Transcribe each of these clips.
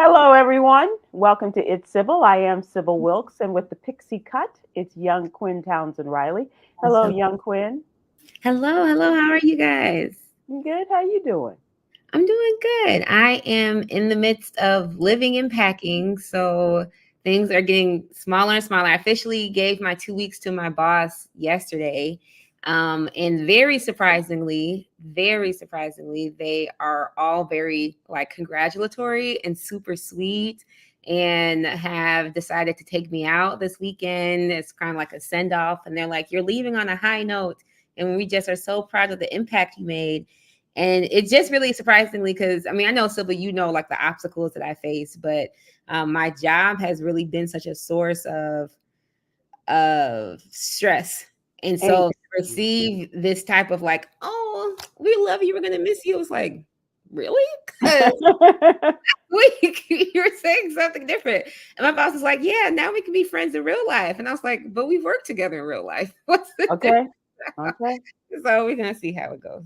Hello, everyone. Welcome to It's Sybil. I am Sybil Wilkes, and with the pixie cut, it's young Kwyn Townsend Riley. Hello, Awesome. young Kwyn. Hello. How are you guys? Good. How you doing? I'm doing good. I am in the midst of living and packing, so things are getting smaller and smaller. I officially gave my 2 weeks to my boss yesterday. And very surprisingly, they are all very congratulatory and super sweet and have decided to take me out this weekend. It's kind of like a send off. And they're like, you're leaving on a high note. And we just are so proud of the impact you made. And it's just really surprisingly because I know, Sybil, like the obstacles that I face, but my job has really been such a source of stress. And so to receive this type of oh, we love you, we're gonna miss you. It's like, really? Week you're saying something different. And my boss is like, yeah, now we can be friends in real life. And I was like, but we've worked together in real life. What's the Okay. So we're gonna see how it goes.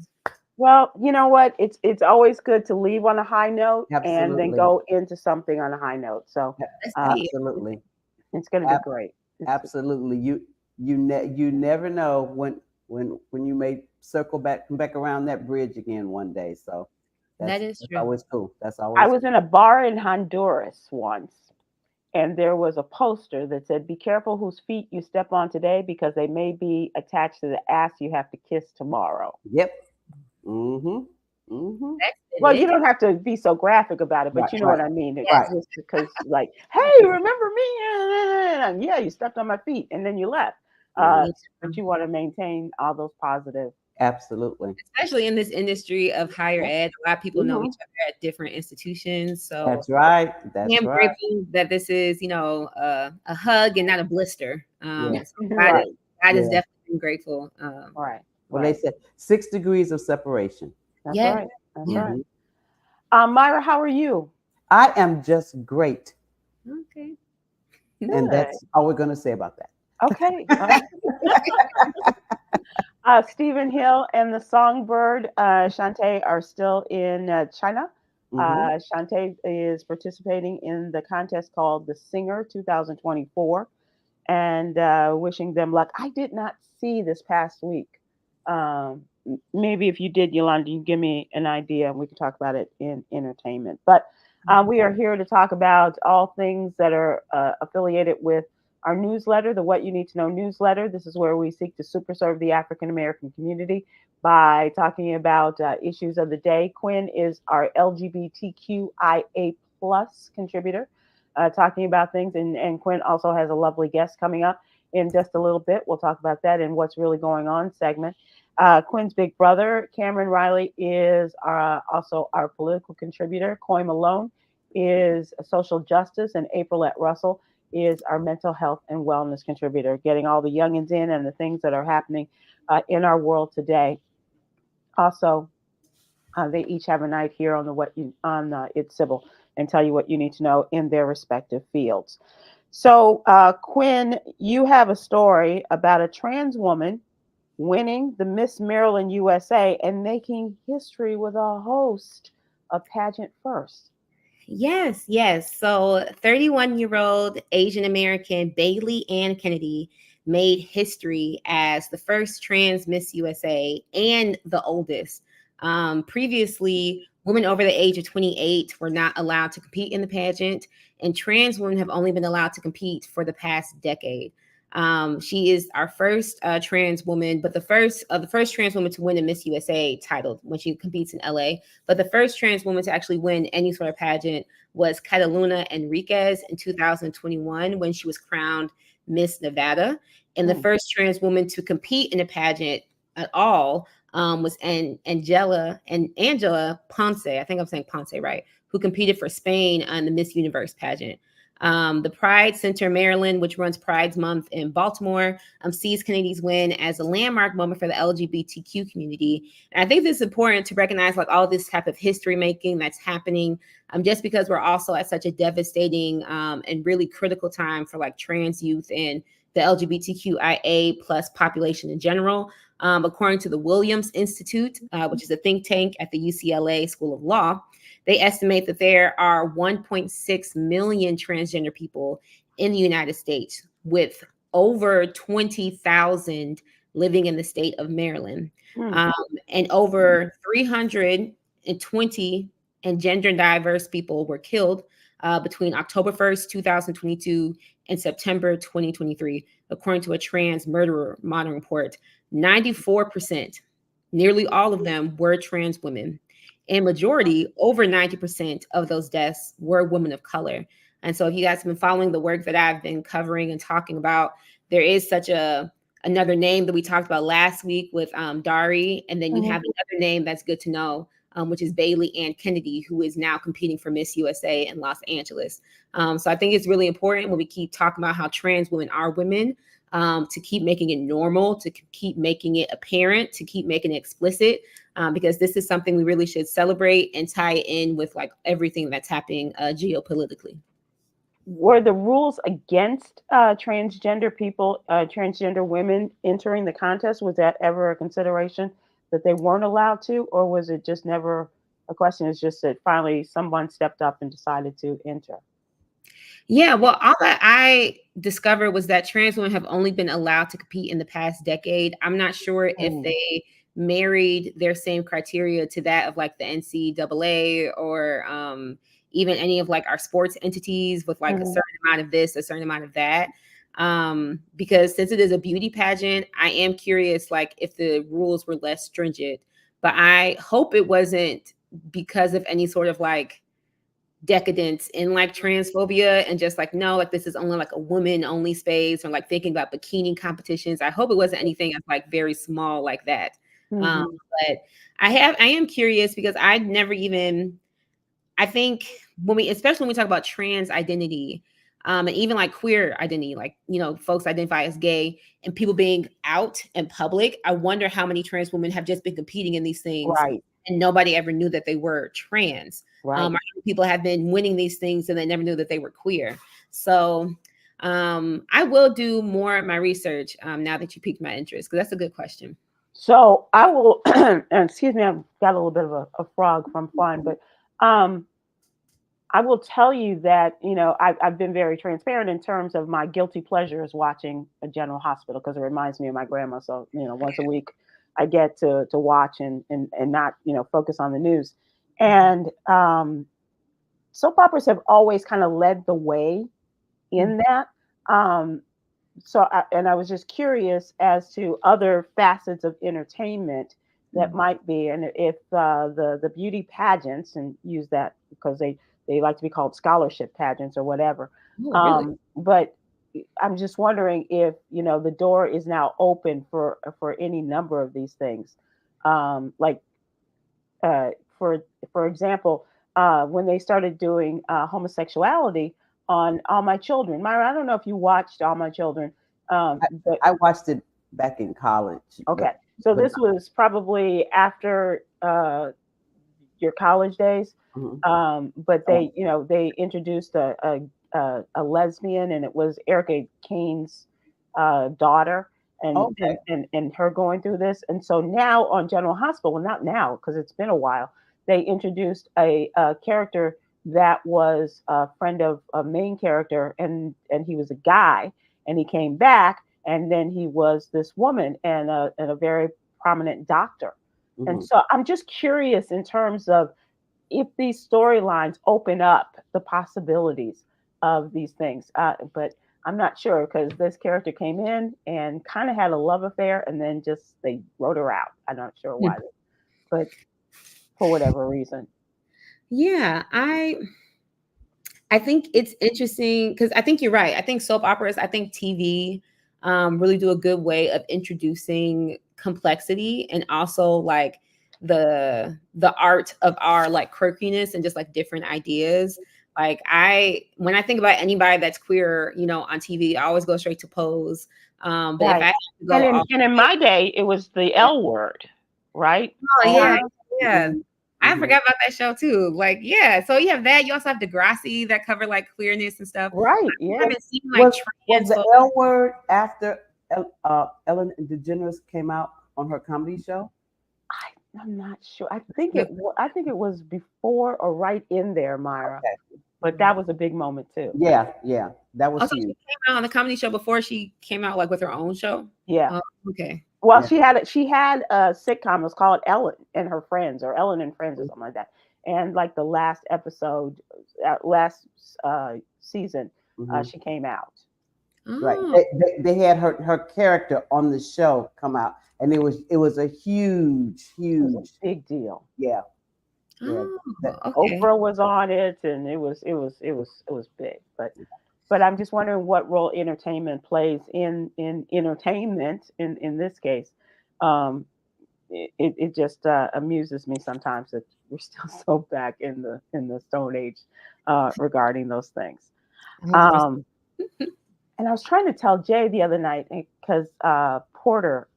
Well, you know what? It's always good to leave on a high note and then Absolutely. go into something on a high note. So Absolutely. it's going to be great. Absolutely. You never know when you may come back around that bridge again one day. So that's true. Always cool. That's always. I was in a bar in Honduras once, and there was a poster that said, "Be careful whose feet you step on today because they may be attached to the ass you have to kiss tomorrow." Yep. Well, you don't have to be so graphic about it, but you know what I mean. It's just because, hey, remember me? Yeah, you stepped on my feet and then you left. But you want to maintain all those positive. Absolutely. Especially in this industry of higher ed, a lot of people know each other at different institutions. So that's right. I'm grateful that this is, a hug and not a blister. God is definitely been grateful. Right. Well, they said 6 degrees of separation. That's right. That's right. Myra, how are you? I am just great. Okay. And that's all we're going to say about that. Okay. Stephen Hill and the Songbird, Shantae, are still in China. Shantae is participating in the contest called The Singer 2024 and wishing them luck. I did not see this past week. Maybe if you did, Yolanda, you give me an idea and we can talk about it in entertainment. But we are here to talk about all things that are affiliated with our newsletter, the What You Need to Know newsletter. This is where we seek to super serve the African American community by talking about issues of the day. Kwyn is our LGBTQIA plus contributor, talking about things. And Kwyn also has a lovely guest coming up in just a little bit. We'll talk about that and what's really going on segment. Kwyn's big brother, Cameron Riley, is also our political contributor. Coy Malone is social justice, and April at Russell is our mental health and wellness contributor, getting all the youngins in and the things that are happening in our world today. Also, they each have a night here on It's Sybil and tell you what you need to know in their respective fields. So, Kwyn, you have a story about a trans woman winning the Miss Maryland USA and making history with a host of pageant firsts. Yes. So 31-year-old Asian American Bailey Ann Kennedy made history as the first trans Miss USA and the oldest. Previously, women over the age of 28 were not allowed to compete in the pageant, and trans women have only been allowed to compete for the past decade. She is our first trans woman, but the first trans woman to win a Miss USA title when she competes in LA. But the first trans woman to actually win any sort of pageant was Cataluna Enriquez in 2021 when she was crowned Miss Nevada. And the first trans woman to compete in a pageant at all was Angela Ponce. I think I'm saying Ponce right, who competed for Spain on the Miss Universe pageant. The Pride Center Maryland, which runs Pride's Month in Baltimore, sees Kennedy's win as a landmark moment for the LGBTQ community. And I think this is important to recognize all this type of history making that's happening, just because we're also at such a devastating and really critical time for trans youth and the LGBTQIA plus population in general. According to the Williams Institute, which is a think tank at the UCLA School of Law, they estimate that there are 1.6 million transgender people in the United States, with over 20,000 living in the state of Maryland. And over 320 and gender diverse people were killed between October 1st, 2022 and September 2023, according to a trans murderer monitoring report. 94%, nearly all of them, were trans women. And majority, over 90% of those deaths were women of color. And so if you guys have been following the work that I've been covering and talking about, there is such another name that we talked about last week with Dari. And then you have another name that's good to know, which is Bailey Ann Kennedy, who is now competing for Miss USA in Los Angeles. So I think it's really important when we keep talking about how trans women are women, to keep making it normal, to keep making it apparent, to keep making it explicit, because this is something we really should celebrate and tie it in with like everything that's happening geopolitically. Were the rules against transgender people, transgender women entering the contest, was that ever a consideration that they weren't allowed to, or was it just never a question? It's just that finally someone stepped up and decided to enter? Yeah, well, all that I discovered was that trans women have only been allowed to compete in the past decade. I'm not sure if they married their same criteria to that of like the NCAA or even any of like our sports entities with like a certain amount of this, a certain amount of that. Because since it is a beauty pageant, I am curious like if the rules were less stringent, but I hope it wasn't because of any sort of like decadence in like transphobia and just like, no, like this is only like a woman only space, or like thinking about bikini competitions. I hope it wasn't anything that's like very small like that. But I am curious because I think especially when we talk about trans identity, and even like queer identity, like, you know, folks identify as gay and people being out in public, I wonder how many trans women have just been competing in these things and nobody ever knew that they were trans. People have been winning these things and they never knew that they were queer. So I will do more of my research now that you piqued my interest, because that's a good question. So I will, excuse me, I've got a little bit of a frog from flying, but I will tell you that, you know, I've been very transparent in terms of my guilty pleasure is watching a General Hospital, because it reminds me of my grandma. So, you know, once a week I get to watch and not, you know, focus on the news. And soap operas have always kind of led the way in that. So I was just curious as to other facets of entertainment that might be, and if the beauty pageants, and use that because they like to be called scholarship pageants or whatever. Really? But I'm just wondering if, you know, the door is now open for any number of these things. For example, when they started doing homosexuality on All My Children. Myra, I don't know if you watched All My Children. But I watched it back in college. Okay. So this was probably after your college days. But they, you know, they introduced a lesbian, and it was Erica Kane's daughter, and her going through this. And so now on General Hospital, well, not now because it's been a while, they introduced a character that was a friend of a main character, and he was a guy, and he came back, and then he was this woman and a very prominent doctor. And so I'm just curious in terms of if these storylines open up the possibilities of these things. But I'm not sure, because this character came in and kind of had a love affair, and then just they wrote her out. I'm not sure why, but for whatever reason. Yeah, I think it's interesting because I think you're right. I think soap operas, I think TV really do a good way of introducing complexity and also like the art of our like quirkiness and just like different ideas. Like when I think about anybody that's queer, you know, on TV, I always go straight to Pose. But if I have to go, and in my day, it was the L Word, right? Oh yeah. I forgot about that show too. Like, yeah. So you have that. You also have Degrassi that cover like queerness and stuff. Right. Yeah. I haven't seen like was the L Word after Ellen DeGeneres came out on her comedy show? I'm not sure. I think it was before or right in there, Myra. Okay. But that was a big moment too. Yeah, that was Also, she huge. came out on the comedy show before she came out like with her own show. Yeah. Oh, okay. Well, Yeah. she had a sitcom. It was called Ellen and Her Friends, or Ellen and Friends, or something like that. And like the last episode, last season, Mhm. she came out. Right. Oh, They had her character on the show come out, and it was a huge, It was a huge, big deal. yeah, yeah. oh, That, okay. Oprah was on it, and it was big. But I'm just wondering what role entertainment plays in entertainment in this case. Um, it just amuses me sometimes that we're still so back in the Stone Age regarding those things. 100%. Um, and I was trying to tell Jay the other night because Porter,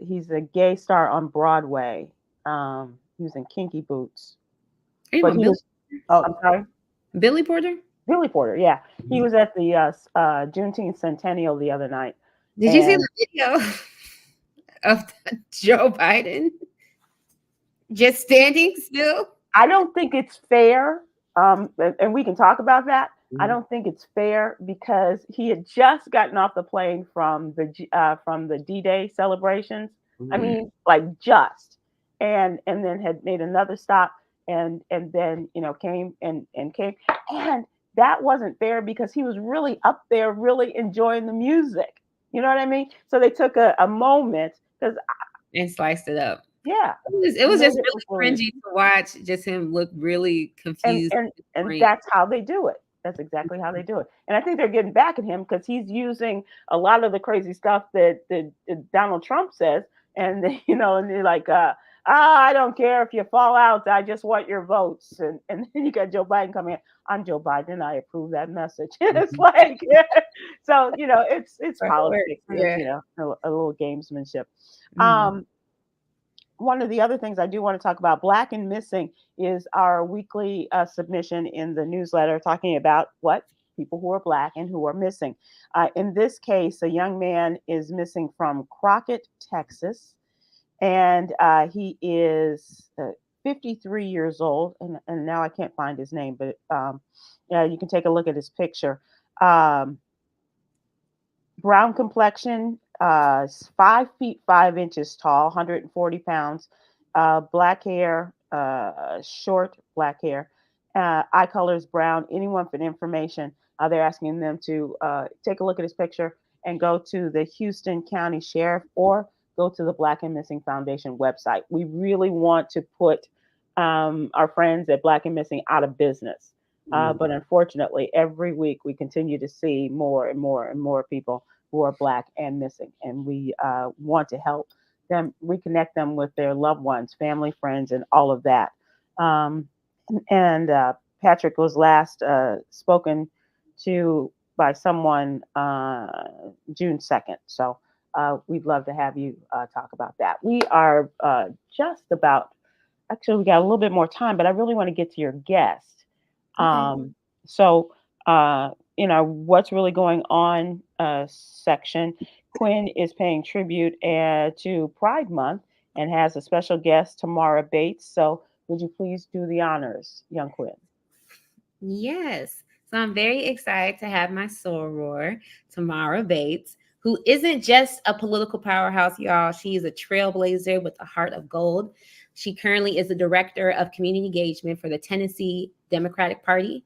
he's a gay star on Broadway. He was in Kinky Boots, Are you but about he was. I'm oh, sorry, Billy Porter? Billy Porter. Yeah, he was at the Juneteenth Centennial the other night, Did you see and the video of Joe Biden just standing still? I don't think it's fair. And we can talk about that. I mhm, don't think it's fair because he had just gotten off the plane from the D-Day celebrations. I mhm. mean, like just, and then had made another stop, and then came and came, and that wasn't fair because he was really up there, really enjoying the music. You know what I mean? So they took a moment because And sliced it up. yeah, It was and made just it look really really cringy to watch, just him look really and confused. and and Frank. that's how they do it. That's exactly how they do it. And I think they're getting back at him because he's using a lot of the crazy stuff that Donald Trump says, and and they're like, I don't care if you fall out. I just want your votes. And then you got Joe Biden coming in. I'm Joe Biden. I approve that message. It's Mhm. like, so it's But it works, politics, and it's yeah. a little gamesmanship. Mm. One of the other things I do want to talk about, Black and Missing, is our weekly submission in the newsletter talking about what people who are Black and who are missing. In this case, a young man is missing from Crockett, Texas, and he is 53 years old. And now I can't find his name, but yeah, you can take a look at his picture. Um, Brown complexion, 5 feet 5 inches tall, 140 pounds, black hair, short black hair, eye color is brown. Anyone for information, they're asking them to take a look at his picture and go to the Houston County Sheriff or go to the Black and Missing Foundation website. We really want to put our friends at Black and Missing out of business. But unfortunately, every week we continue to see more and more and more people who are Black and missing. And we want to help them reconnect them with their loved ones, family, friends, and all of that. Um, and Patrick was last spoken to by someone June 2nd. So we'd love to have you talk about that. We are just about, actually, we got a little bit more time, but I really want to get to your guest. Okay. So, in our What's Really Going On section, Kwyn is paying tribute to Pride Month and has a special guest, Tamarrow Bates. So, would you please do the honors, young Kwyn? Yes. So I'm very excited to have my soror, Tamarrow Bates, who isn't just a political powerhouse, y'all. She is a trailblazer with a heart of gold. She currently is the director of community engagement for the Tennessee Democratic Party.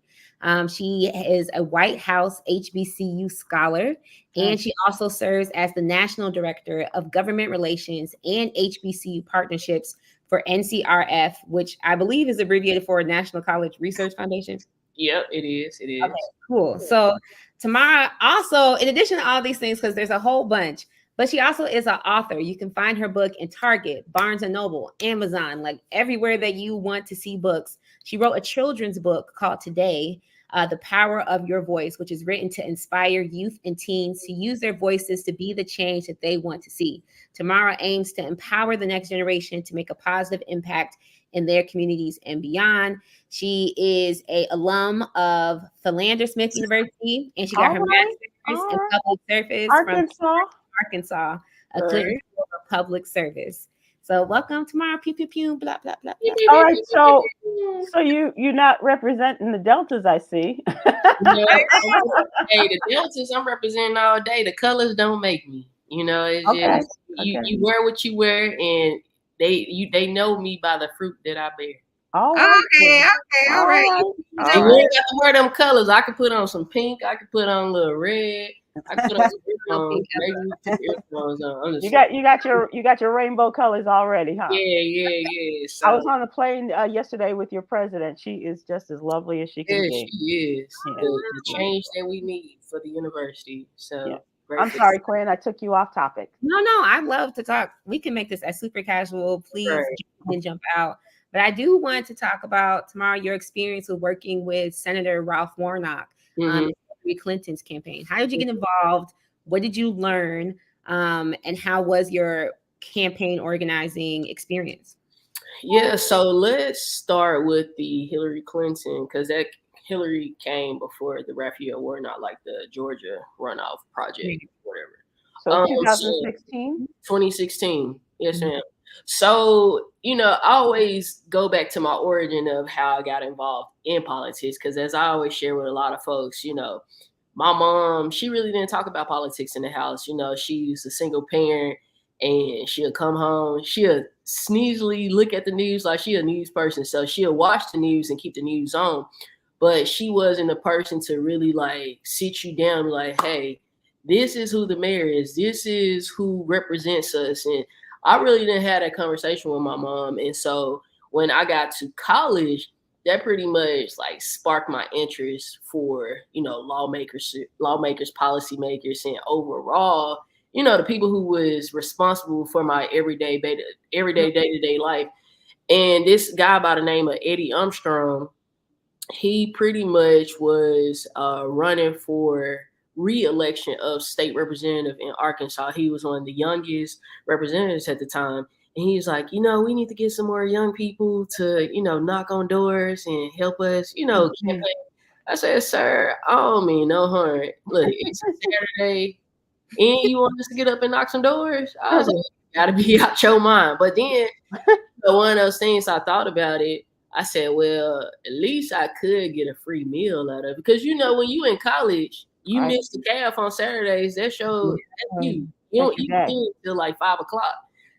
She is a White House HBCU scholar, and she also serves as the national director of government relations and HBCU partnerships for NCRF, which I believe is abbreviated for National College Research Foundation. Yep, it is. It is. Okay, cool. So Tamarrow also, in addition to all these things, because there's a whole bunch, but she also is an author. You can find her book in Target, Barnes and Noble, Amazon, like everywhere that you want to see books. She wrote a children's book called Today, The Power of Your Voice, which is written to inspire youth and teens to use their voices to be the change that they want to see. Tamarrow aims to empower the next generation to make a positive impact in their communities and beyond. She is a alum of Philander Smith University, and she got her master's in public service from Arkansas. Arkansas, a Right. Clinton School of Public Service. So welcome tomorrow. Pew pew pew. Blah blah blah. blah. All right, so you're not representing the Deltas, I see. Hey, the Deltas, I'm representing all day. The colors don't make me. It's Okay. just you wear what you wear, and they know me by the fruit that I bear. All right. Okay, all right. All You right. ain't got to wear them colors. I could put on some pink. I could put on a little red. I could put on some earphones. Maybe we put earphones on. I'm just You got your rainbow colors already, huh? yeah. So, I was on a plane yesterday with your president. She is just as lovely as she can be. she is Yeah. the change that we need for the university. So, Yeah. I'm grateful. sorry, Kwyn. I took you off topic. No, I love to talk. We can make this as super casual. Please jump out. But I do want to talk about tomorrow your experience with working with Senator Ralph Warnock, Hillary Clinton's campaign. How did you get involved? What did you learn? And how was your campaign organizing experience? Yeah, so let's start with the Hillary Clinton, because that Hillary came before the Raphael Warnock, like the Georgia runoff project, whatever. So 2016? 2016. Yes, ma'am. So, I always go back to my origin of how I got involved in politics, because as I always share with a lot of folks, my mom, she really didn't talk about politics in the house. She's a single parent, and she'll come home, she'll sneezily look at the news like she a news person. So she'll watch the news and keep the news on. But she wasn't a person to really like sit you down and be like, hey, this is who the mayor is. This is who represents us. And I really didn't have that conversation with my mom. And so when I got to college, that pretty much like sparked my interest for, lawmakers, policymakers, and overall, the people who was responsible for my everyday day-to-day life. And this guy by the name of Eddie Armstrong, he pretty much was running for re-election of state representative in Arkansas. He was one of the youngest representatives at the time. And he's like, we need to get some more young people to, knock on doors and help us, campaign. I said, sir, I don't mean no harm. Look, it's Saturday, and you want us to get up and knock some doors? I was like, gotta be out your mind. But then one of those things I thought about it, I said, well, at least I could get a free meal out of it. Because, when you in college, you miss the calf on Saturdays. That shows you eat till like 5 o'clock.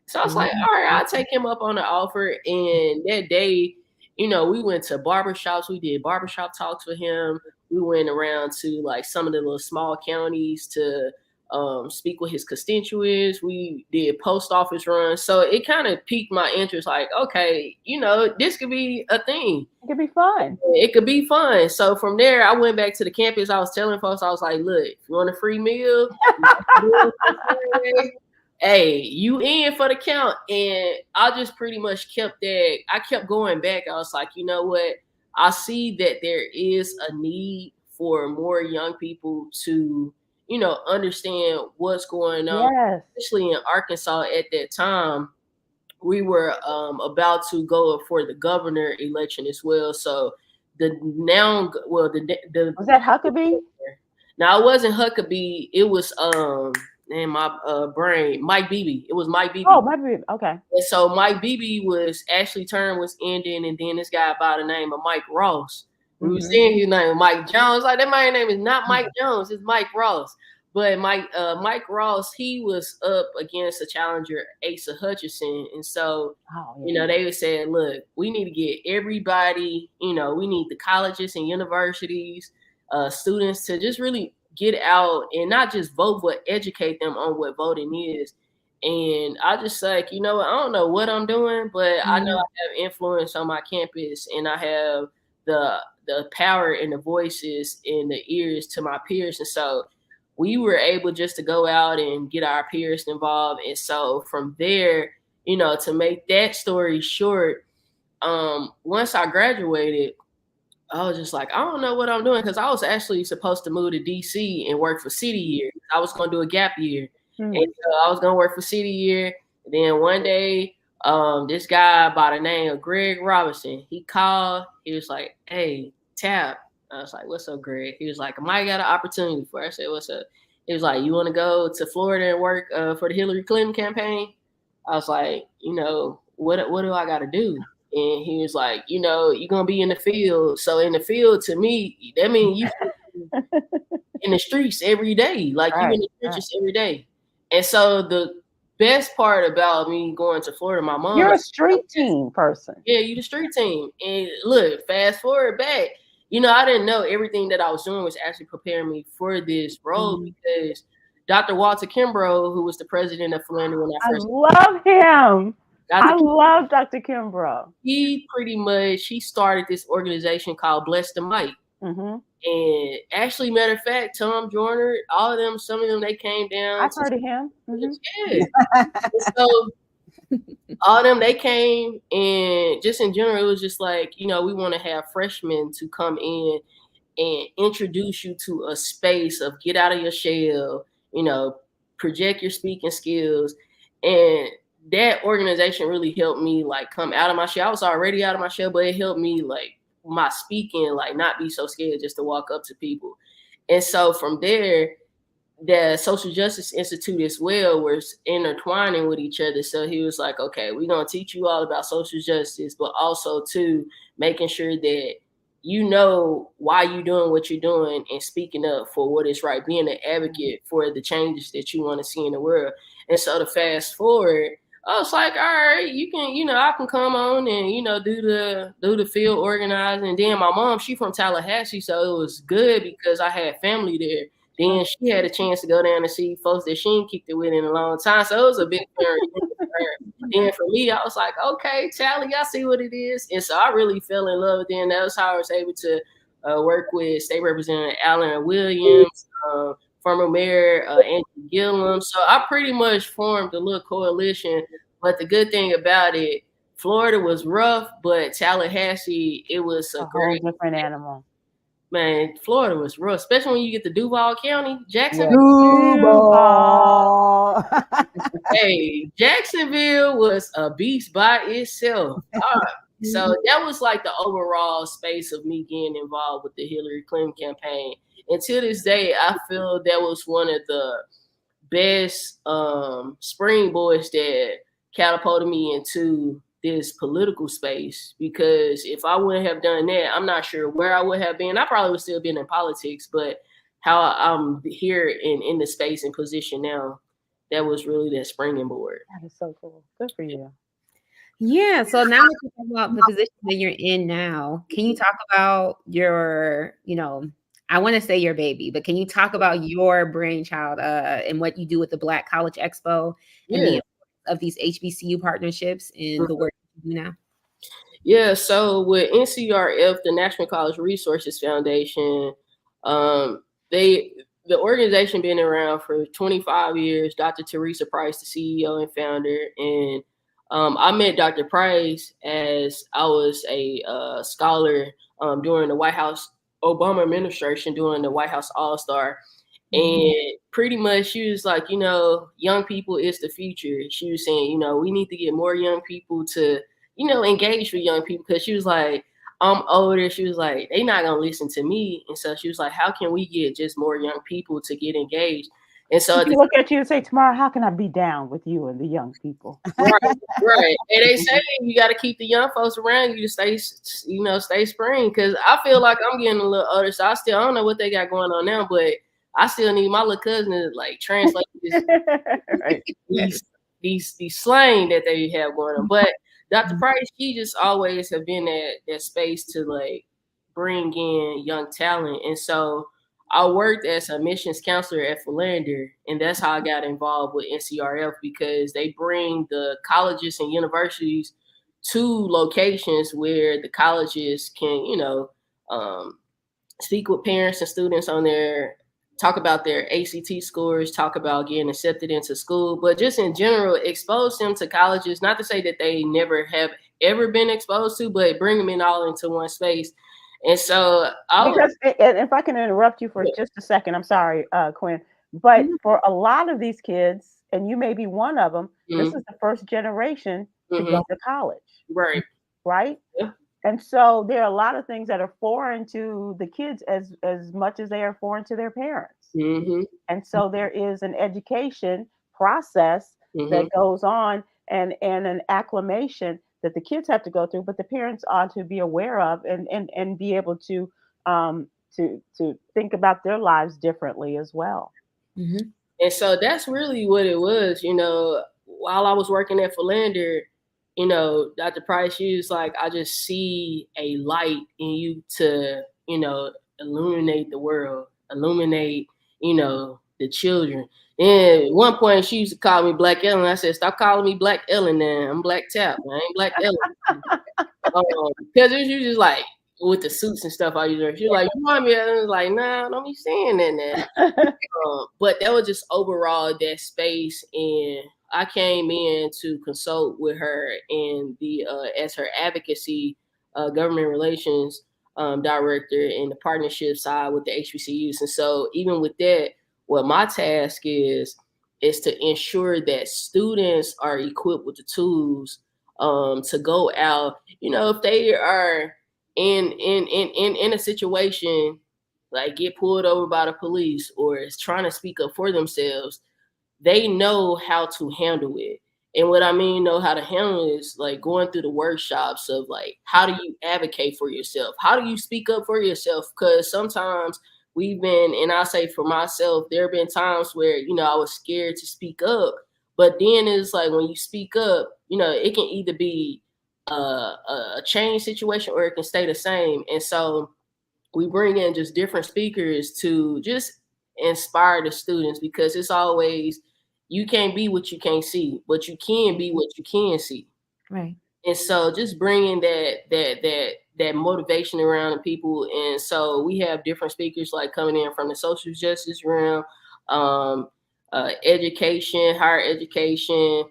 So I was like, all right, I'll take him up on the offer. And that day, we went to barbershops. We did barbershop talks with him. We went around to like some of the little small counties to speak with his constituents. We did post office runs. So it kind of piqued my interest. Like, okay, this could be a thing. It could be fun. It could be fun. So from there, I went back to the campus. I was telling folks, I was like, look, if you want a free meal, hey, you in for the count. And I just pretty much kept that. I kept going back. I was like, you know what? I see that there is a need for more young people to, understand what's going on, especially in Arkansas at that time. We were about to go for the governor election as well. So the was that Huckabee? No, it wasn't Huckabee. It was in my brain, Mike Beebe. It was Mike Beebe. Oh, Mike Beebe. Okay. And so Mike Beebe term was ending, and then this guy by the name of Mike Ross. We were saying his name, Mike Jones. Like, that man's name is not Mike Jones, it's Mike Ross. But Mike Ross, he was up against a challenger, Asa Hutchinson. And so, they were saying, look, we need to get everybody, we need the colleges and universities, students to just really get out and not just vote, but educate them on what voting is. And I just like, I don't know what I'm doing, but I know I have influence on my campus, and I have the power and the voices and the ears to my peers. And so we were able just to go out and get our peers involved. And so from there, to make that story short, once I graduated, I was just like, I don't know what I'm doing, because I was actually supposed to move to DC and work for City Year. I was going to do a gap year. And so I was going to work for City Year. And then one day, this guy by the name of Greg Robinson, he called. He was like, hey, Tab. I was like, what's up, Greg? He was like, I might got an opportunity for it. I said, what's up? He was like, you want to go to Florida and work for the Hillary Clinton campaign? I was like, what do I got to do? And he was like, you're going to be in the field. So in the field, to me, that means you in the streets every day. Like you in the trenches every day. And so the best part about me going to Florida, my mom. You're a street team person. Yeah, you the street team. And look, fast forward back, I didn't know everything that I was doing was actually preparing me for this role because Dr. Walter Kimbrough, who was the president of Philander when I first love him. I love Dr. Kimbrough. He started this organization called Bless the Mic. And actually, matter of fact, Tom Joyner, all of them, some of them, they came down. I've heard of him. Yeah. So all of them, they came, and just in general, it was just like, we want to have freshmen to come in and introduce you to a space of get out of your shell, project your speaking skills. And that organization really helped me like come out of my shell. I was already out of my shell, but it helped me like my speaking, like not be so scared just to walk up to people. And so from there, the Social Justice Institute as well was intertwining with each other. So he was like, okay, we're going to teach you all about social justice, but also too making sure that you know why you're doing what you're doing and speaking up for what is right, being an advocate for the changes that you want to see in the world. And so to fast forward, I was like, all right, you can, I can come on and, do the field organizing. And then my mom, she from Tallahassee, so it was good because I had family there. Then she had a chance to go down and see folks that she ain't kicked it with in a long time. So it was a big parent. Then for me, I was like, okay, Tally, I see what it is. And so I really fell in love with it. And that was how I was able to work with State Representative Allen Williams, former Mayor Andrew Gillum. So I pretty much formed a little coalition. But the good thing about it, Florida was rough, but Tallahassee, it was a great different animal. Man, Florida was rough, especially when you get to Duval County, Jacksonville. Duval. Hey, Jacksonville was a beast by itself. So that was like the overall space of me getting involved with the Hillary Clinton campaign. And to this day, I feel that was one of the best springboards that catapulted me into this political space, because if I wouldn't have done that, I'm not sure where I would have been. I probably would still been in politics, but how I'm here in the space and position now, that was really that springboard. That is so cool. Good for you. Yeah. So now that you talk about the position that you're in now, can you talk about your, I want to say your baby, but can you talk about your brainchild and what you do with the Black College Expo and the of these HBCU partnerships and the work you do now? Yeah, so with NCRF, the National College Resources Foundation, the organization been around for 25 years. Dr. Teresa Price, the CEO and founder, and I met Dr. Price as I was a scholar during the White House Obama administration, during the White House All-Star. And pretty much she was like, young people is the future. She was saying, we need to get more young people to, engage with young people, because she was like, I'm older. She was like, they not going to listen to me. And so she was like, how can we get just more young people to get engaged? And so they look at you and say, Tamarrow, how can I be down with you and the young people? Right. And they say you got to keep the young folks around you to stay spring. Because I feel like I'm getting a little older, so I don't know what they got going on now, but I still need my little cousin to like translate these slang that they have going on. But Dr. Price, she just always have been that space to like bring in young talent. And so I worked as a admissions counselor at Philander, and that's how I got involved with NCRF, because they bring the colleges and universities to locations where the colleges can, speak with parents and students on talk about their ACT scores, talk about getting accepted into school, but just in general, expose them to colleges, not to say that they never have ever been exposed to, but bring them in all into one space. And so if I can interrupt you for just a second, I'm sorry, Kwyn, but for a lot of these kids, and you may be one of them, this is the first generation to go to college. Right? Yeah. And so there are a lot of things that are foreign to the kids as much as they are foreign to their parents. And so there is an education process that goes on and an acclimation that the kids have to go through, but the parents ought to be aware of, and be able to think about their lives differently as well. Mm-hmm. And so that's really what it was. While I was working at Philander, Dr. Price, she was like, I just see a light in you to, illuminate the world, illuminate, the children. And at one point, she used to call me Black Ellen. I said, stop calling me Black Ellen now. I'm Black Tap. I ain't Black Ellen. Because it was just like, with the suits and stuff I used to. She was like, you want me? I was like, nah, don't be saying that now. But that was just overall that space. And I came in to consult with her and as her advocacy, government relations director in the partnership side with the HBCUs. And so even with that, what my task is to ensure that students are equipped with the tools to go out, if they are in a situation like get pulled over by the police or is trying to speak up for themselves, they know how to handle it. And what I mean know how to handle it is like going through the workshops of like, how do you advocate for yourself? How do you speak up for yourself? Because sometimes and I say for myself, there have been times where, I was scared to speak up. But then it's like when you speak up, it can either be a change situation or it can stay the same. And so we bring in just different speakers to just inspire the students, because it's always, you can't be what you can't see, but you can be what you can see. Right. And so just bringing that motivation around the people. And so we have different speakers like coming in from the social justice realm, education, higher education,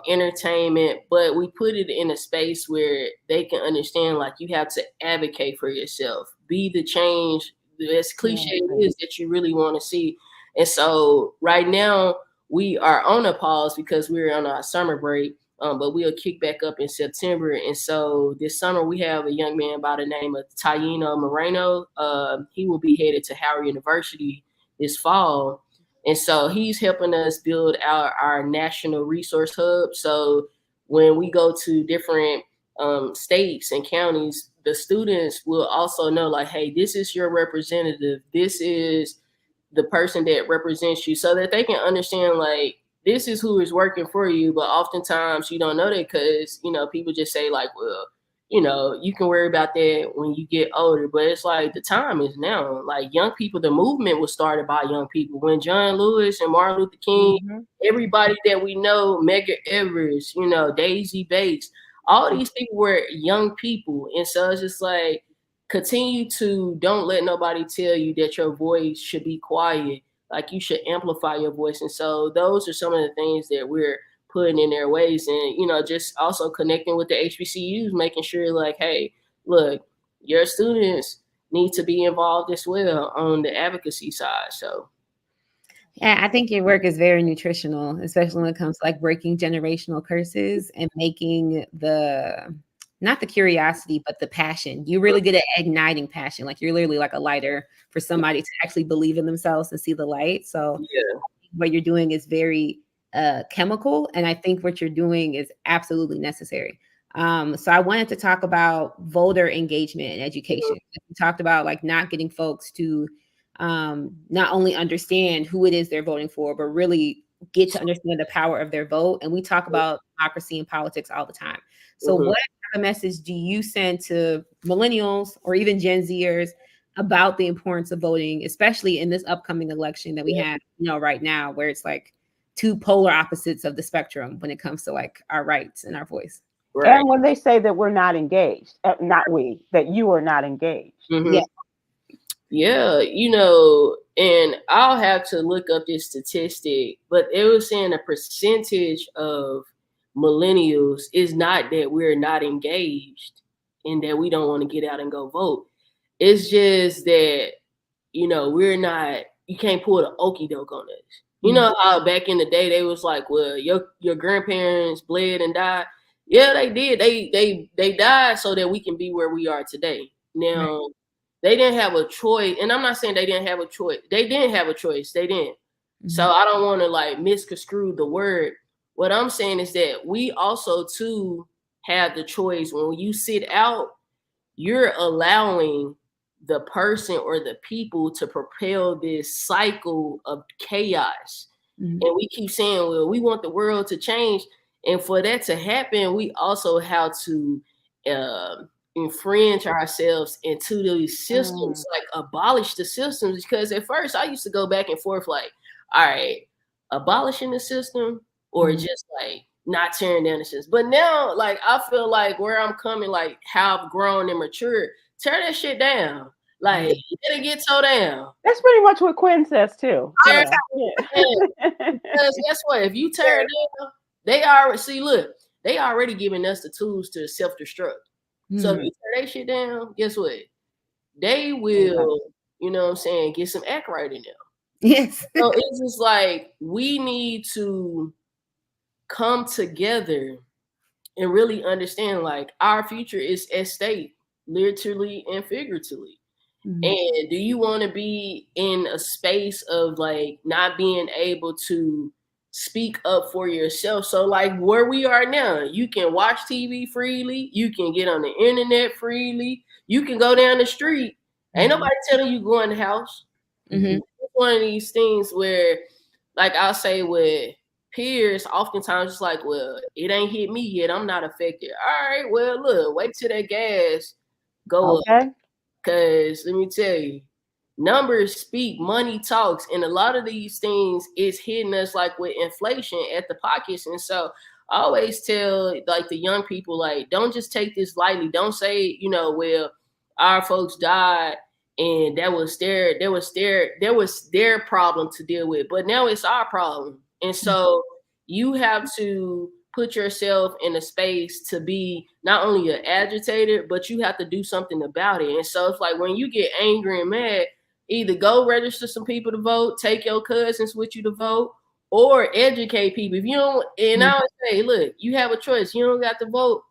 entertainment, but we put it in a space where they can understand, like, you have to advocate for yourself, be the change, as cliche it is, that you really want to see. And so right now we are on a pause because we're on our summer break, but we'll kick back up in September. And so this summer we have a young man by the name of Taino Moreno. He will be headed to Howard University this fall. And so he's helping us build out our national resource hub. So when we go to different states and counties, the students will also know, like, hey, this is your representative. This is the person that represents you, so that they can understand, like, this is who is working for you. But oftentimes you don't know that because, people just say, like, well, you can worry about that when you get older. But it's like, the time is now. Like, young people, the movement was started by young people. When John Lewis and Martin Luther King, everybody that we know, Medgar Evers, Daisy Bates, all these people were young people. And so it's just like, continue to, don't let nobody tell you that your voice should be quiet. Like, you should amplify your voice. And so those are some of the things that we're putting in their ways. And, just also connecting with the HBCUs, making sure, like, hey, look, your students need to be involved as well on the advocacy side. So yeah, I think your work is very nutritional, especially when it comes to like breaking generational curses and making not the curiosity, but the passion. You're really good at igniting passion. Like, you're literally like a lighter for somebody to actually believe in themselves and see the light. So what you're doing is very chemical. And I think what you're doing is absolutely necessary. So I wanted to talk about voter engagement and education. We talked about like not getting folks to not only understand who it is they're voting for, but really get to understand the power of their vote. And we talk about democracy and politics all the time. So what kind of message do you send to millennials or even Gen Zers about the importance of voting, especially in this upcoming election that we have, right now, where it's like two polar opposites of the spectrum when it comes to like our rights and our voice? Right. And when they say that we're not engaged, that you are not engaged. Yeah, and I'll have to look up this statistic, but it was saying a percentage of millennials is not that we're not engaged and that we don't want to get out and go vote. It's just that, we're not, you can't pull the okie doke on us. You know how back in the day they was like, well, your grandparents bled and died. Yeah, they did. They died so that we can be where we are today. Now, they didn't have a choice. And I'm not saying they didn't have a choice. They didn't have a choice. They didn't. So I don't want to like misconstrue the word. what I'm saying is that we also too have the choice. When you sit out, you're allowing the person or the people to propel this cycle of chaos. Mhm. And we keep saying, well, we want the world to change. And for that to happen, we also have to infringe ourselves into these systems, like abolish the systems. Because at first I used to go back and forth like, all right, abolishing the system or just like not tearing down the system. But now, like, I feel like where I'm coming, like how I've grown and matured, tear that shit down. Like, let it get tore down. That's pretty much what Kwyn says too. Tear Yeah. it down. Because guess what? If you tear it down, they already see. Look, they already giving us the tools to self-destruct. So if you tear that shit down, guess what? They will, you know what I'm saying, get some act right in them. Yes. So it's just like we need to come together and really understand like our future is at stake, literally and figuratively. And do you want to be in a space of like not being able to speak up for yourself? So like where we are now, you can watch TV freely, you can get on the internet freely, you can go down the street. Ain't nobody telling you go in the house. It's one of these things where, like I'll say with peers, oftentimes it's like, well, it ain't hit me yet, I'm not affected. All right, well, look, wait till that gas go up. Because let me tell you, numbers speak, money talks, and a lot of these things is hitting us like with inflation at the pockets. And so I always tell like the young people, like, don't just take this lightly. Don't say, you know, well, our folks died and that was their problem to deal with, but now it's our problem. And so you have to put yourself in a space to be not only an agitator, but you have to do something about it. And so it's like when you get angry and mad, either go register some people to vote, take your cousins with you to vote, or educate people. If you don't, and I always say, look, you have a choice. You don't got to vote,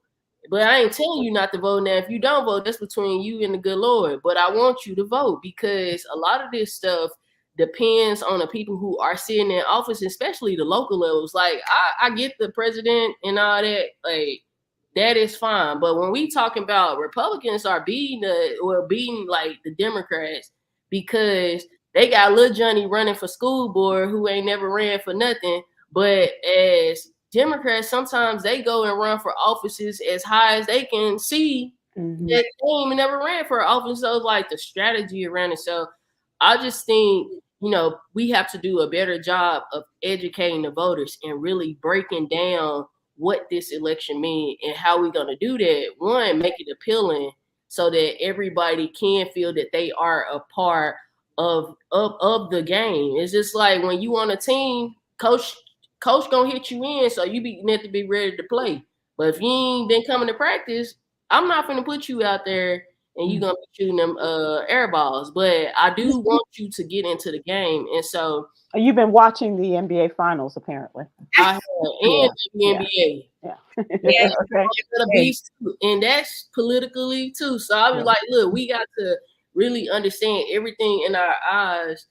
but I ain't telling you not to vote. Now, if you don't vote, that's between you and the good Lord. But I want you to vote because a lot of this stuff depends on the people who are sitting in office, especially the local levels. Like I get the president and all that, like that is fine. But when we talking about Republicans are beating like the Democrats because they got little Johnny running for school board who ain't never ran for nothing. But as Democrats, sometimes they go and run for offices as high as they can see that team never ran for office. So like the strategy around it. So I just think, you know, we have to do a better job of educating the voters and really breaking down what this election means and how we're going to do that. One, make it appealing so that everybody can feel that they are a part of the game. It's just like when you on a team, coach gonna hit you in, so you need to be ready to play. But if you ain't been coming to practice, I'm not gonna put you out there and you're gonna be shooting them air balls. But I do want you to get into the game. And so you've been watching the NBA finals apparently. I have, and the NBA. And that's politically too. So I was like, look, we got to really understand everything in our eyes,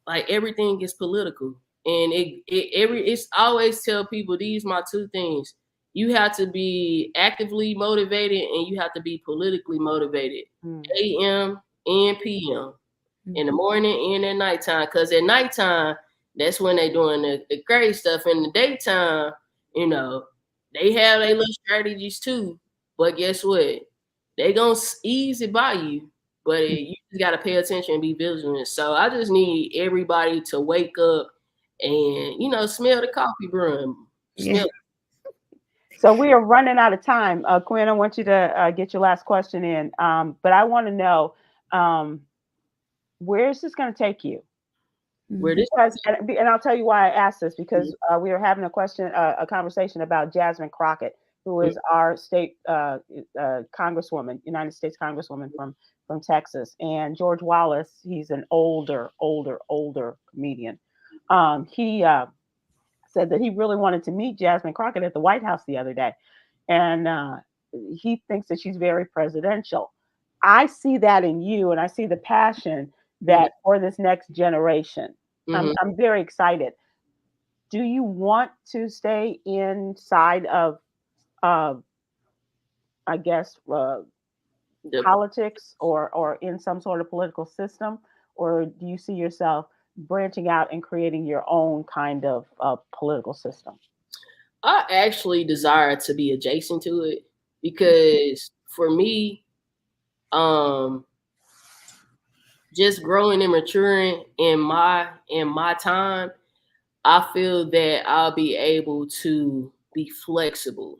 like everything is political. And it's always tell people these my two things. You have to be actively motivated and you have to be politically motivated. AM and PM. In the morning and at nighttime. Because at nighttime, that's when they doing the great stuff. In the daytime, you know, they have their little strategies too. But guess what? They gonna ease it by you. But you just gotta pay attention and be vigilant. So I just need everybody to wake up and, you know, smell the coffee brewing. So we are running out of time. Kwyn, I want you to get your last question in. But I want to know, where is this going to take you? And I'll tell you why I asked this, because we were having a conversation about Jasmine Crockett, who is our state congresswoman, United States congresswoman from Texas, and George Wallace. He's an older comedian. He said that he really wanted to meet Jasmine Crockett at the White House the other day, and he thinks that she's very presidential. I see that in you, and I see the passion that for this next generation. I'm very excited. do you want to stay inside of, uh, I guess, The politics or in some sort of political system, or do you see yourself branching out and creating your own kind of political system? I actually desire to be adjacent to it because for me, um, just growing and maturing in my time, I feel that I'll be able to be flexible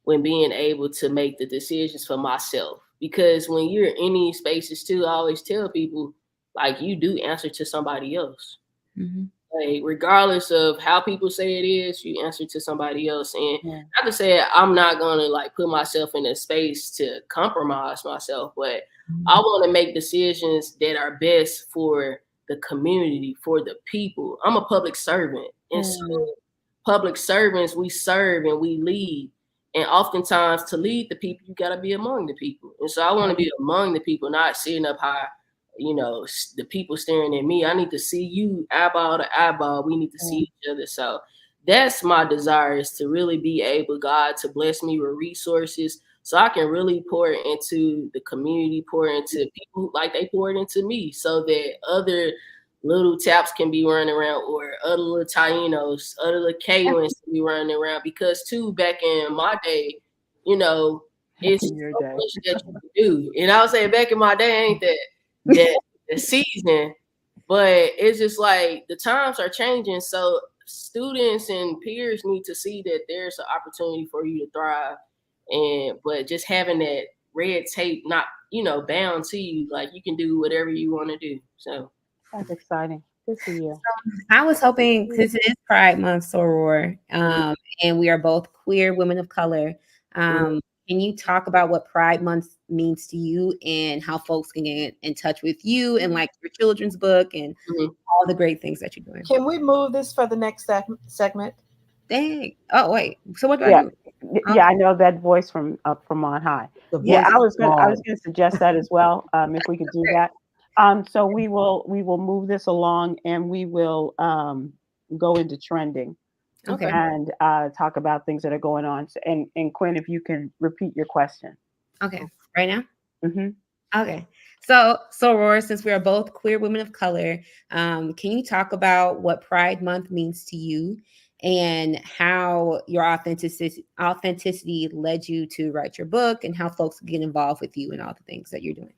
when being able to make the decisions for myself. Because when you're in these spaces too, I always tell people like you do answer to somebody else. Mm-hmm. Like regardless of how people say it is, you answer to somebody else. And Yeah. not to say I'm not gonna like put myself in a space to compromise myself, but I want to make decisions that are best for the community, for the people. I'm a public servant, and so public servants, we serve and we lead. And oftentimes, to lead the people, you got to be among the people. And so, I want to be among the people, not sitting up high. The people staring at me. I need to see you eyeball to eyeball. We need to see each other. So that's my desire, is to really be able, God, to bless me with resources so I can really pour into the community, pour into people like they poured into me, so that other little taps can be running around, or other little Tainos, other little K-Wins can be running around. Because too, back in my day, it's so Your much day. that you can do. And I would say back in my day ain't that the season, but it's just like the times are changing. So students and peers need to see that there's an opportunity for you to thrive. But just having that red tape not, bound to you, like you can do whatever you want to do. So That's exciting. Good for you. I was hoping, because it is Pride Month, Soror, and we are both queer women of color. Can you talk about what Pride Month means to you and how folks can get in touch with you and like your children's book and all the great things that you're doing? Can we move this for the next segment? Dang. Oh, wait. So what do Yeah. I do? Yeah, I know that voice from on high. The Yeah, voice I was is gonna gone. suggest that as well, if we could do that. So we will move this along, and we will go into trending Okay. and talk about things that are going on. So, and Quinn, if you can repeat your question. Okay. Right now? Mm-hmm. Okay. So Aurora, since we are both queer women of color, can you talk about what Pride Month means to you and how your authenticity led you to write your book, and how folks get involved with you and all the things that you're doing?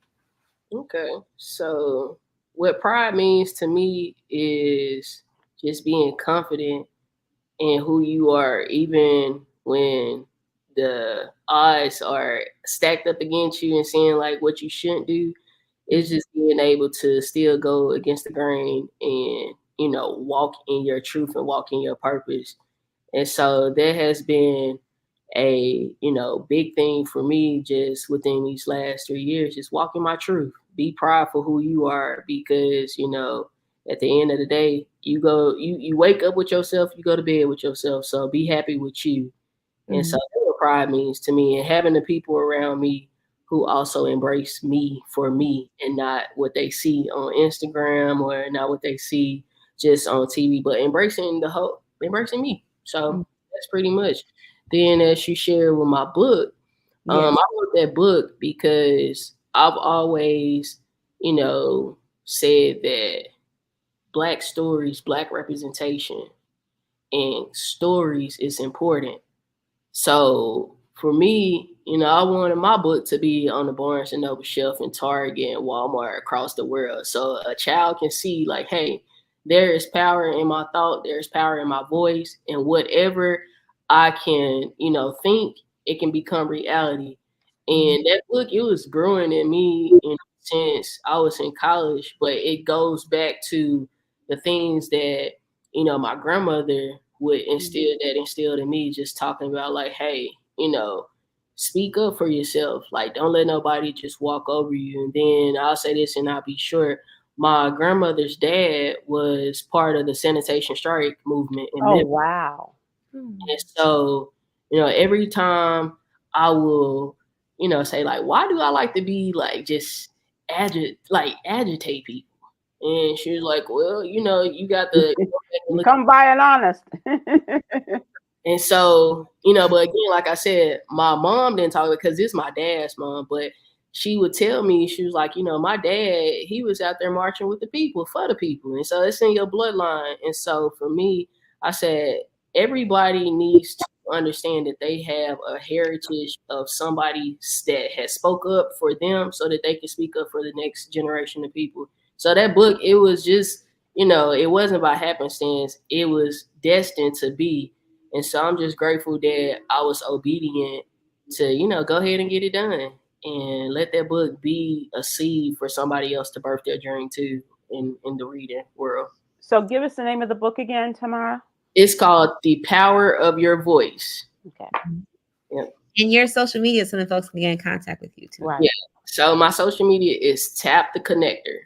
Okay. So what pride means to me is just being confident in who you are, even when the odds are stacked up against you and seeing like what you shouldn't do. It's just being able to still go against the grain and, walk in your truth and walk in your purpose. And so that has been a, big thing for me just within these last 3 years, just walking my truth. Be proud for who you are, because, at the end of the day, you wake up with yourself, you go to bed with yourself. So be happy with you. And so that's what pride means to me, and having the people around me who also embrace me for me, and not what they see on Instagram or not what they see just on TV, but embracing me. So that's pretty much. Then, as you share with my book, I wrote that book because I've always, said that Black stories, Black representation, and stories is important. So for me, I wanted my book to be on the Barnes and Noble shelf in Target and Walmart across the world, so a child can see like, hey, there is power in my thought, there's power in my voice, and whatever I can, think, it can become reality. And that book, it was brewing in me since I was in college, but it goes back to the things that, my grandmother would instilled in me, just talking about like, hey, speak up for yourself. Like, don't let nobody just walk over you. And then I'll say this and I'll be short. My grandmother's dad was part of the sanitation strike movement in Memphis. Wow. And so, every time I will, say like, why do I like to be like just agitate people? And she was like, well, you know, you got to go back and You look. come by it honest. And so, you know, but again, like I said, my mom didn't talk because this is my dad's mom, but she would tell me, she was like, you know, my dad, he was out there marching with the people for the people. And so it's in your bloodline. And so for me, I said, everybody needs to understand that they have a heritage of somebody that has spoke up for them so that they can speak up for the next generation of people. So that book, it was just, you know, it wasn't by happenstance. It was destined to be. And so I'm just grateful that I was obedient to, you know, go ahead and get it done and let that book be a seed for somebody else to birth their dream too in the reading world. So give us the name of the book again, Tamarrow. It's called The Power of Your Voice. Okay. Yep. And your social media, so that folks can get in contact with you too. Right. Yeah. So my social media is Tap the Connector.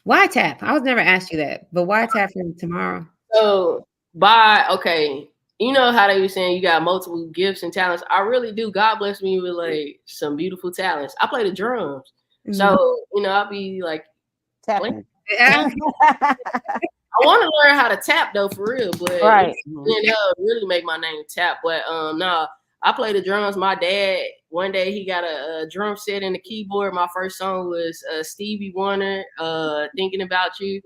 Why tap? I was never asked you that, but why tap from Tamarrow? So okay, you know how they were saying you got multiple gifts and talents. I really do. God bless me with like some beautiful talents. I play the drums. Mm-hmm. So, you know, I'll be like Tapping. Yeah. I want to learn how to tap though, for real, but Right. it really make my name tap. But no, I play the drums. My dad, one day he got a drum set and a keyboard. My first song was Stevie Wonder, Thinking About You.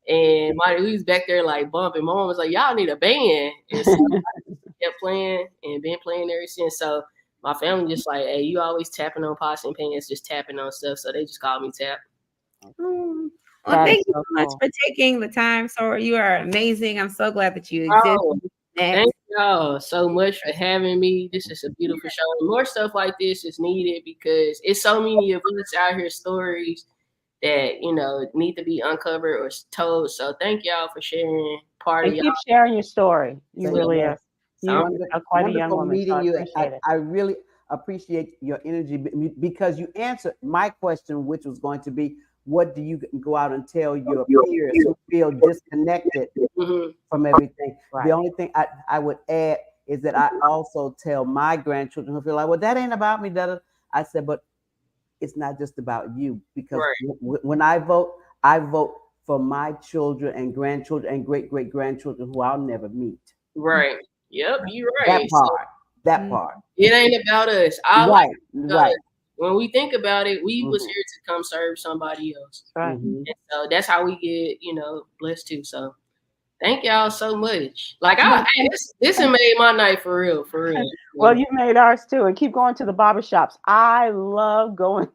And we was back there like bumping. My mom was like, y'all need a band. And so I kept playing and been playing ever since. So my family just like, hey, you always tapping on pots and pans, just tapping on stuff. So they just call me Tap. Well, thank you so much for taking the time. So you are amazing. I'm so glad that you exist. Oh, thank y'all so much for having me. This is a beautiful show. And more stuff like this is needed because it's so many of us out here stories that, you know, need to be uncovered or told. So thank y'all for sharing part of y'all. Keep sharing your story. You really are. You are quite a young woman. Meeting you. Appreciate it. I really appreciate your energy because you answered my question, which was going to be, what do you go out and tell your peers who feel disconnected from everything? Right. The only thing I would add is that I also tell my grandchildren who feel like, well, that ain't about me. I said, but it's not just about you, because when I vote for my children and grandchildren and great-great-grandchildren who I'll never meet. Right. Yep, you're right. That part. It ain't about us. Right. When we think about it, we was here to come serve somebody else. Right. And so that's how we get, you know, blessed too. So thank y'all so much. Like this has made my night for real. Well, you made ours too, and keep going to the barbershops. I love going.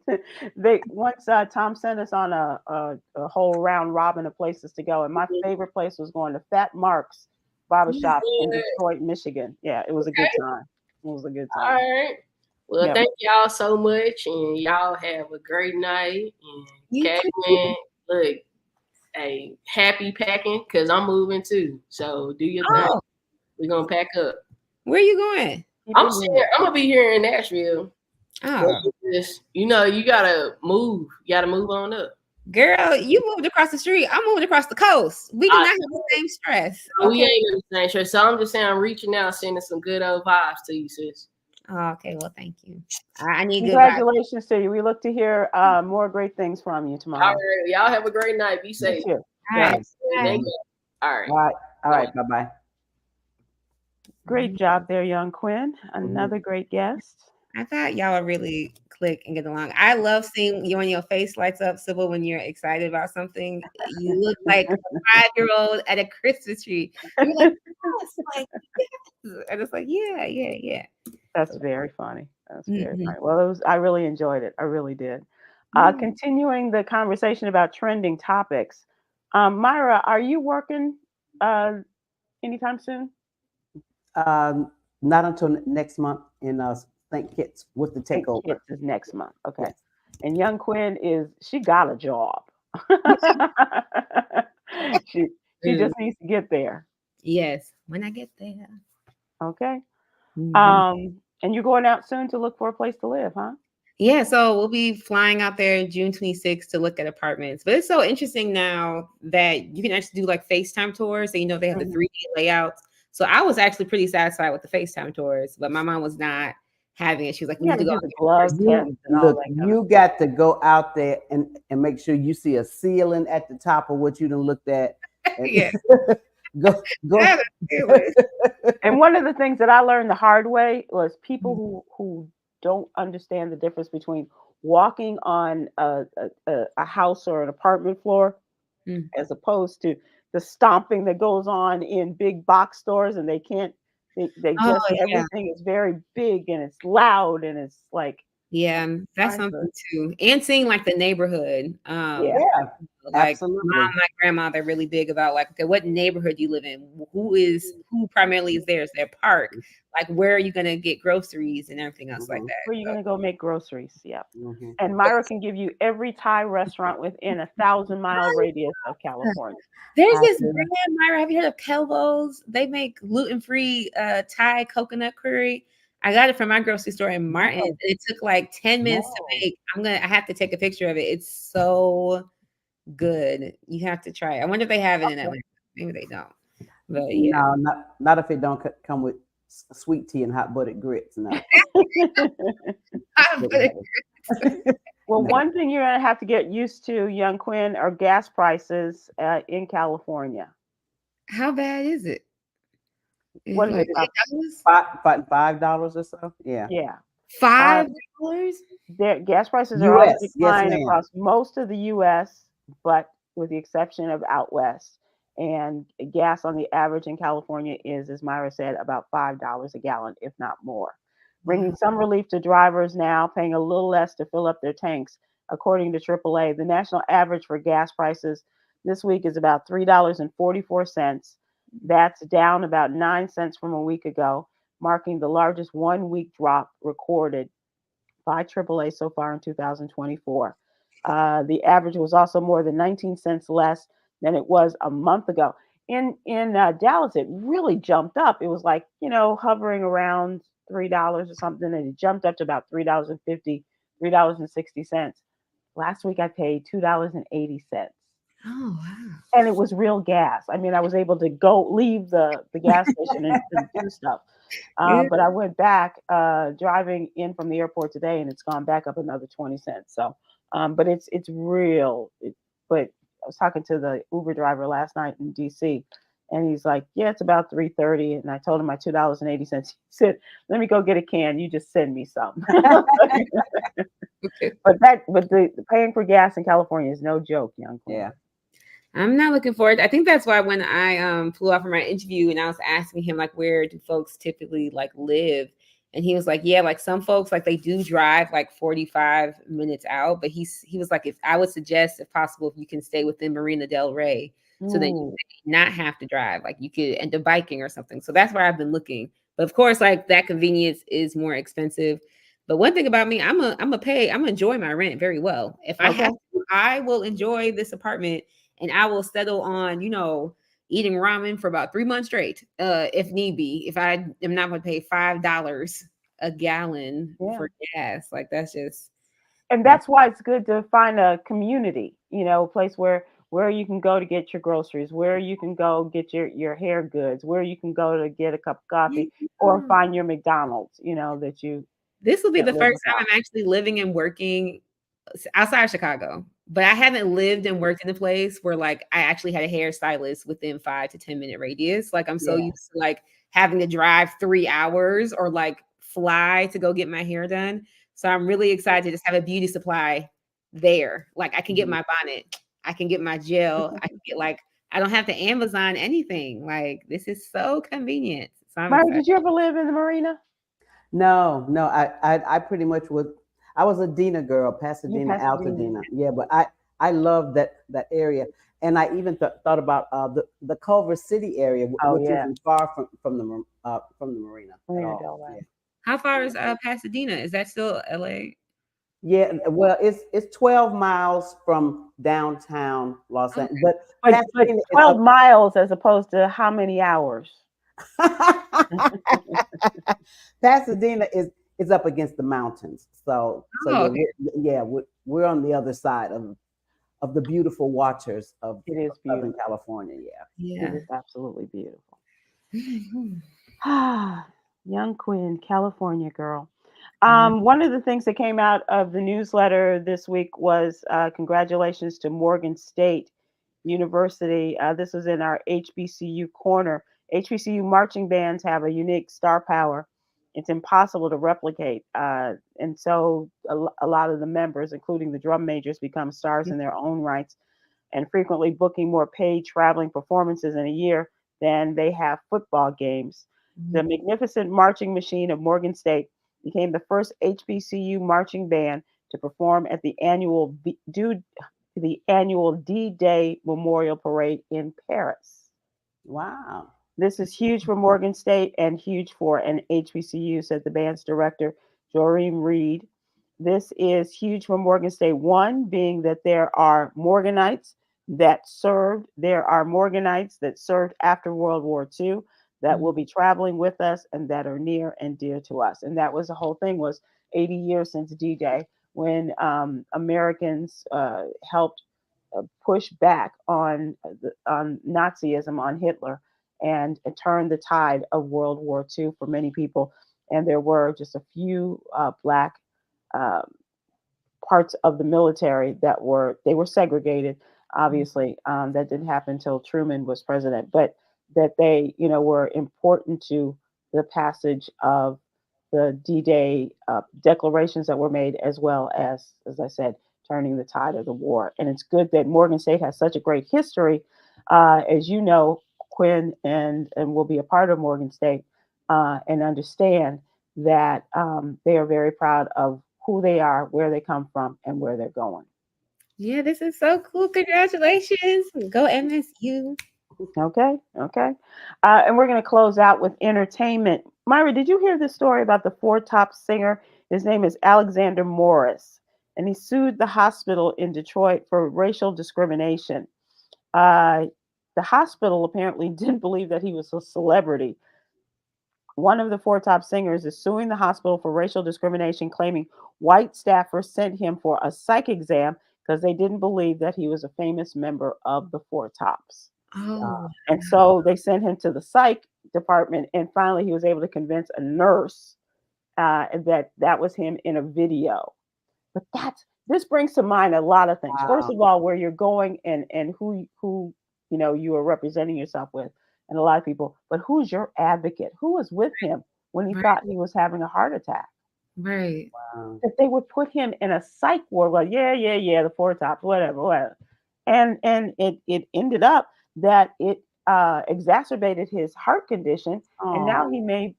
Once Tom sent us on a whole round robin of places to go, and my favorite place was going to Fat Mark's Barbershop in Detroit, Michigan. Yeah, it was a good time. It was a good time. All right. Well, thank y'all so much, and y'all have a great night. And Caitlin, look, hey, happy packing, because I'm moving too. So do your thing. We're gonna pack up. Where are you going? I'm gonna be here in Nashville. Oh, you know, you gotta move. You gotta move on up. Girl, you moved across the street. I'm moving across the coast. We do not have the same stress. We ain't in the same stress. So I'm just saying, I'm reaching out, sending some good old vibes to you, sis. Oh, okay, well, thank you. I need congratulations to you. We look to hear more great things from you tomorrow. All right, y'all have a great night. Be safe. All right. Thank you. All right. Bye-bye. Great job there, young Kwyn. Another great guest. I thought y'all would really click and get along. I love seeing you when your face lights up, Sybil, when you're excited about something. You look like a 5-year-old at a Christmas tree. You're like, yes, and it's like, yeah. That's very funny. That's very funny. Well, I really enjoyed it. I really did. Continuing the conversation about trending topics. Myra, are you working anytime soon? Not until next month in St. Kitts with the takeover. St. Kitts is next month. Okay. Yes. And young Kwyn she got a job. she just needs to get there. Yes, when I get there. Okay. And you're going out soon to look for a place to live, huh? Yeah, so we'll be flying out there June 26th to look at apartments. But it's so interesting now that you can actually do like FaceTime tours. So, they have the 3D layouts. So I was actually pretty satisfied with the FaceTime tours, but my mom was not. having it. She was like, you You need got to to go do out the glove there test first. and all Look, that kind of you got to go out there and make sure you see a ceiling at the top of what you done looked at. And Yeah. go. Yeah, it was. And one of the things that I learned the hard way was people who don't understand the difference between walking on a house or an apartment floor Mm. as opposed to the stomping that goes on in big box stores, and they can't they Oh, just yeah. everything is very big and it's loud and it's like Yeah, that's trying to something too. And seeing like the neighborhood. yeah. Yeah, Like absolutely. my grandma, they're really big about like, okay, what neighborhood do you live in? Who primarily is there? Is their park? Like, where are you gonna get groceries and everything else like Mhm. that? Where are you gonna go make groceries? Yeah. Mhm. And Myra can give you every Thai restaurant within 1,000-mile radius of California. There's I this do. brand, Myra. Have you heard of Kelvo's? They make gluten-free Thai coconut curry. I got it from my grocery store in Martin. No, It took like 10 minutes to no. make. I have to take a picture of it. It's so good. You have to try it. I wonder if they have it in Atlanta. Maybe they don't. But yeah. No, not if it don't come with sweet tea and hot buttered grits. No. Well, No. one thing you're gonna have to get used to, young Quinn, are gas prices in California. How bad is it? Is What it is like it? About, $5 or so. Yeah. yeah, $5? their gas prices are on U.S. Yes, decline ma'am. across most of the U.S., but with the exception of out west. And gas on the average in California is, as Myra said, about $5 a gallon, if not more, bringing some relief to drivers now paying a little less to fill up their tanks. According to AAA, the national average for gas prices this week is about $3.44. That's down about 9 cents from a week ago, marking the largest 1 week drop recorded by AAA so far in 2024. The average was also more than 19 cents less than it was a month ago. In Dallas, it really jumped up. It was like, hovering around $3 or something, and it jumped up to about $3.50, $3.60. Last week I paid $2.80. Oh wow. And it was real gas. I mean, I was able to leave the gas station and do stuff. But I went back driving in from the airport today, and it's gone back up another 20 cents. So, but it's real. But I was talking to the Uber driver last night in DC, and he's like, "Yeah, it's about 3:30." And I told him my $2.80. He said, "Let me go get a can. You just send me some." Okay. But the paying for gas in California is no joke, young Queen. Yeah. I'm not looking forward. I think that's why when I flew out for my interview and I was asking him like where do folks typically like live, and he was like, yeah, like some folks like they do drive like 45 minutes out, but he was like, if I would suggest if possible if you can stay within Marina Del Rey so that you not have to drive, like you could end up biking or something. So that's where I've been looking. But of course, like that convenience is more expensive. But one thing about me, I'm gonna enjoy my rent very well. If I have to, I will enjoy this apartment. And I will settle on, eating ramen for about 3 months straight, if need be. If I am not going to pay $5 a gallon for gas, like that's just. And that's why it's good to find a community, a place where you can go to get your groceries, where you can go get your hair goods, where you can go to get a cup of coffee, or find your McDonald's, that you. This will be the first time without. I'm actually living and working outside of Chicago. But I haven't lived and worked in a place where like I actually had a hairstylist within 5 to 10 minute radius. Like I'm so used to like having to drive 3 hours or like fly to go get my hair done. So I'm really excited to just have a beauty supply there. Like I can get my bonnet, I can get my gel, I can get like I don't have to Amazon anything. Like this is so convenient. So I'm Myra, excited. did you ever live in the marina? No. I pretty much was. I was a Dina girl, Pasadena, Altadena. Yeah, but I love that area, and I even thought about the Culver City area, which isn't far from the marina at all. Yeah. How far is Pasadena? Is that still LA? Yeah, well, it's 12 miles from downtown Los Angeles, but But 12 miles as opposed to how many hours? Pasadena is up against the mountains, so we're on the other side of the beautiful waters of Southern California. It is absolutely beautiful. Young Quinn, California girl. One of the things that came out of the newsletter this week was congratulations to Morgan State University. This was in our HBCU corner. HBCU marching bands have a unique star power. It's impossible to replicate. And so a lot of the members, including the drum majors, become stars in their own rights and frequently booking more paid traveling performances in a year than they have football games. The magnificent marching machine of Morgan State became the first HBCU marching band to perform at the annual D-Day Memorial Parade in Paris. Wow. This is huge for Morgan State and huge for an HBCU, said the band's director, Joreen Reed. This is huge for Morgan State. One, being that there are Morganites that served after World War II that will be traveling with us and that are near and dear to us. And that was the whole thing, was 80 years since D-Day, when Americans helped push back on Nazism, on Hitler, and turn the tide of World War II for many people. And there were just a few Black parts of the military that were segregated, obviously. That didn't happen until Truman was president, but that they, were important to the passage of the D-Day declarations that were made, as well as I said, turning the tide of the war. And it's good that Morgan State has such a great history, as you know, Kwyn, and will be a part of Morgan State, and understand that they are very proud of who they are, where they come from, and where they're going. Yeah, this is so cool. Congratulations. Go MSU. Okay. And we're going to close out with entertainment. Myra, did you hear the story about the Four Tops singer? His name is Alexander Morris, and he sued the hospital in Detroit for racial discrimination. The hospital apparently didn't believe that he was a celebrity. One of the Four Top singers is suing the hospital for racial discrimination, claiming white staffers sent him for a psych exam because they didn't believe that he was a famous member of the Four Tops. Oh. And so they sent him to the psych department, and finally he was able to convince a nurse that was him in a video. But this brings to mind a lot of things. Wow. First of all, where you're going and who you are representing yourself with, and a lot of people. But who's your advocate? Who was with him when he thought he was having a heart attack? Right. Wow. That they would put him in a psych ward. Well, yeah, the Four Tops, whatever. And it ended up that it exacerbated his heart condition, and now he may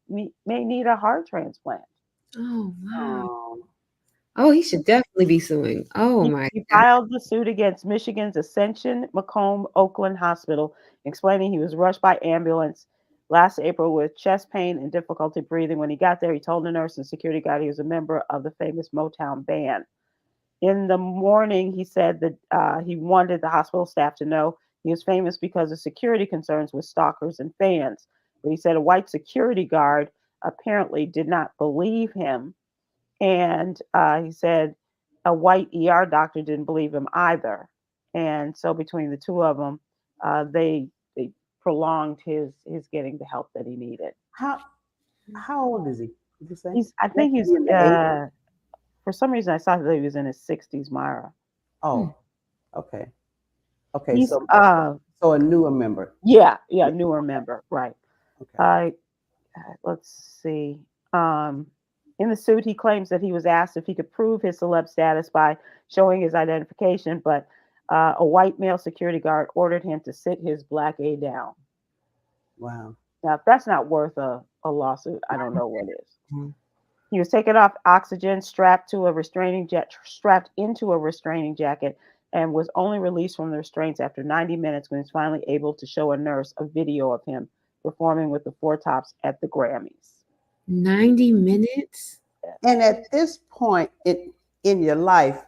need a heart transplant. Oh, wow. Oh, he should definitely be suing. Oh, my God. He filed the suit against Michigan's Ascension Macomb Oakland Hospital, explaining he was rushed by ambulance last April with chest pain and difficulty breathing. When he got there, he told the nurse and security guard he was a member of the famous Motown band. In the morning, he said that he wanted the hospital staff to know he was famous because of security concerns with stalkers and fans. But he said a white security guard apparently did not believe him. And he said a white ER doctor didn't believe him either. And so between the two of them, they prolonged his getting the help that he needed. How old is he? Did you say? I think he's for some reason I saw that he was in his 60s, Myra. Oh, okay. He's, so a newer member. Yeah, newer member, right. Okay. Let's see. In the suit, he claims that he was asked if he could prove his celeb status by showing his identification, but a white male security guard ordered him to sit his Black A down. Wow. Now, if that's not worth a lawsuit, I don't know what is. Mm-hmm. He was taken off oxygen, strapped into a restraining jacket, and was only released from the restraints after 90 minutes when he was finally able to show a nurse a video of him performing with the Four Tops at the Grammys. 90 minutes? And at this point in your life,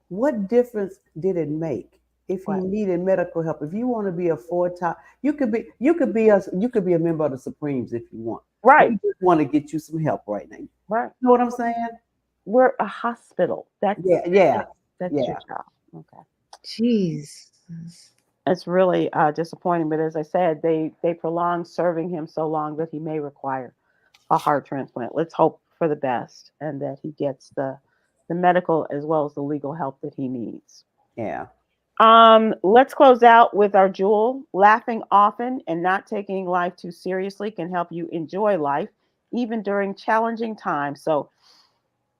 what difference did it make? If you needed medical help, if you want to be a Four Top, you could be a member of the Supremes if you want. Right. We just want to get you some help right now. Right. You know what I'm saying? We're a hospital. That's your job. Okay. Jeez. It's really disappointing, but as I said, they prolonged serving him so long that he may require a heart transplant. Let's hope for the best, and that he gets the medical as well as the legal help that he needs. Yeah. Let's close out with our jewel. Laughing often and not taking life too seriously can help you enjoy life, even during challenging times. So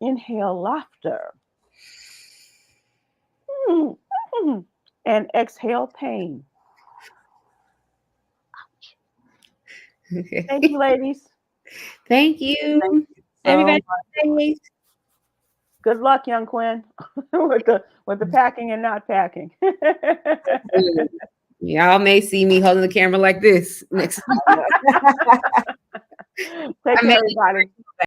inhale laughter and exhale pain. Thank you, ladies. Thank you. Everybody. Good luck, young Kwyn, with the packing and not packing. Y'all may see me holding the camera like this next. Take care, everybody.